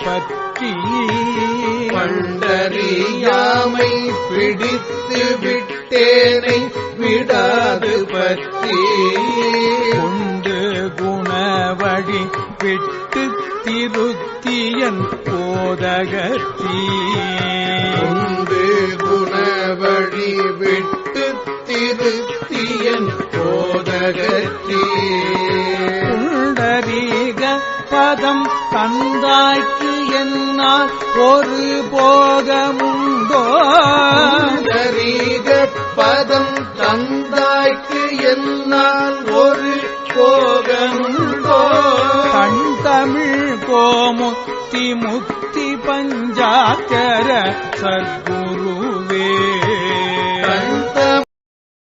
பற்றி பண்டறியாமை பிடித்து விட்டேனை விடாது பற்றி கொண்டு குணவழி விட்டு திருத்தியன் போதகத்தி கொண்டு குணவழி விட்டு திருத்தியன் போதகத்தி புண்டரீக பதம் தந்தாய்க்கு என்னால் ஒரு போகமுண்டோ புண்டரீக பதம் தந்தாய்க்கு என்னால் ஒரு போகமுண்டோ கண் தமிழ் கோமுத்தி முக்தி பஞ்சாக்கர சர்க்குண